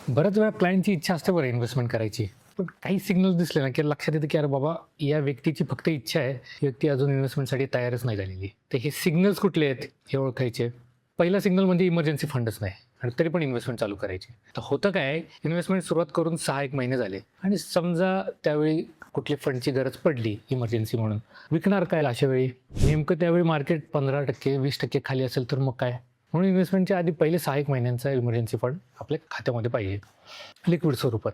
बऱ्याच वेळा क्लायंटची इच्छा असते बरं इन्व्हेस्टमेंट करायची, पण काही सिग्नल दिसले ना की लक्षात येतं की अरे बाबा, या व्यक्तीची फक्त इच्छा आहे, ही व्यक्ती अजून इन्व्हेस्टमेंटसाठी तयारच नाही झालेली. तर हे सिग्नल्स कुठले आहेत हे ओळखायचे. पहिला सिग्नल म्हणजे इमर्जन्सी फंडच नाही आणि तरी पण इन्व्हेस्टमेंट चालू करायची. तर होतं काय, इन्व्हेस्टमेंट सुरुवात करून 6-1 महिने झाले आणि समजा त्यावेळी कुठली फंडची गरज पडली इमर्जन्सी म्हणून, विकणार काय अशा वेळी? नेमकं त्यावेळी मार्केट 15% 20% खाली असेल तर मग काय? म्हणून इन्व्हेस्टमेंटच्या आधी पहिले 6-1 महिन्यांचा इमर्जन्सी फंड आपल्या खात्यामध्ये पाहिजे, लिक्विड स्वरूपात.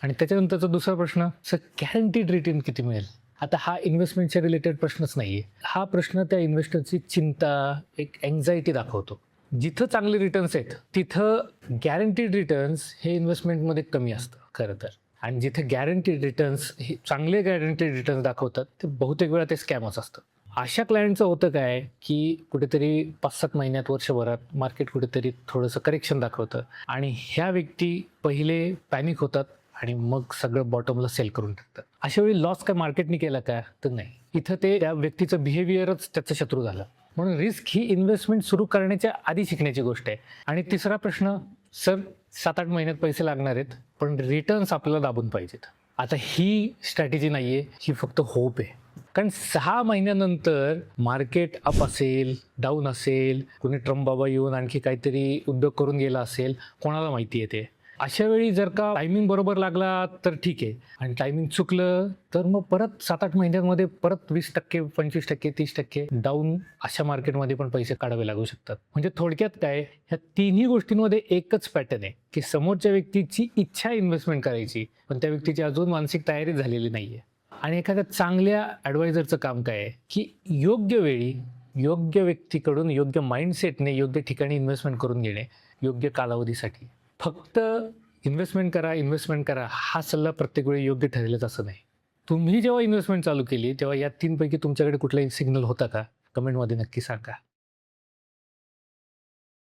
आणि त्याच्यानंतरचा दुसरा प्रश्न, सर गॅरंटीड रिटर्न किती मिळेल? आता हा इन्व्हेस्टमेंटच्या रिलेटेड प्रश्नच नाही आहे. हा प्रश्न त्या इन्व्हेस्टरची चिंता, एक अँक्झायटी दाखवतो. जिथं चांगले रिटर्न्स आहेत, तिथं गॅरंटीड रिटर्न्स हे इन्व्हेस्टमेंटमध्ये कमी असतं खरं तर. आणि जिथे गॅरंटीड रिटर्न्स हे चांगले गॅरंटीड रिटर्न्स दाखवतात, ते बहुतेक वेळा ते स्कॅमच असतं. अशा क्लायंटचं होतं काय, की कुठेतरी 5-7 महिन्यात, वर्षभरात मार्केट कुठेतरी थोडंसं करेक्शन दाखवतं आणि ह्या व्यक्ती पहिले पॅनिक होतात आणि मग सगळं बॉटमला सेल करून टाकतात. अशा वेळी लॉस काय मार्केटने केला का? तर नाही. इथं ते त्या व्यक्तीचं बिहेवियरच त्याचं शत्रू झालं. म्हणून रिस्क ही इन्व्हेस्टमेंट सुरू करण्याच्या आधी शिकण्याची गोष्ट आहे. आणि तिसरा प्रश्न, सर 7-8 महिन्यात पैसे लागणार आहेत, पण रिटर्न्स आपल्याला दाबून पाहिजेत. आता ही स्ट्रॅटेजी नाही आहे, ही फक्त होप आहे. कारण 6 महिन्यानंतर मार्केट अप असेल, डाऊन असेल, कोणी ट्रम्प बाबा येऊन आणखी काहीतरी उद्योग करून गेला असेल, कोणाला माहिती आहे ते. अशा वेळी जर का टायमिंग बरोबर लागला तर ठीक आहे, आणि टायमिंग चुकलं तर मग परत 7-8 महिन्यांमध्ये परत 20%, 25%, 30% डाऊन अशा मार्केटमध्ये पण पैसे काढावे लागू शकतात. म्हणजे थोडक्यात काय, ह्या तिन्ही गोष्टींमध्ये एकच पॅटर्न आहे, की समोरच्या व्यक्तीची इच्छा इन्व्हेस्टमेंट करायची, पण त्या व्यक्तीची अजून मानसिक तयारी झालेली नाहीये. आणि एखाद्या चांगल्या ॲडवायझरचं काम काय आहे, की योग्य वेळी योग्य व्यक्तीकडून योग्य माइंडसेटने योग्य ठिकाणी इन्व्हेस्टमेंट करून घेणे, योग्य कालावधीसाठी. फक्त इन्व्हेस्टमेंट करा हा सल्ला प्रत्येक वेळी योग्य ठरेलच असं नाही. तुम्ही जेव्हा इन्व्हेस्टमेंट चालू केली तेव्हा या 3 पैकी तुमच्याकडे कुठलाही सिग्नल होता का? कमेंटमध्ये नक्की सांगा.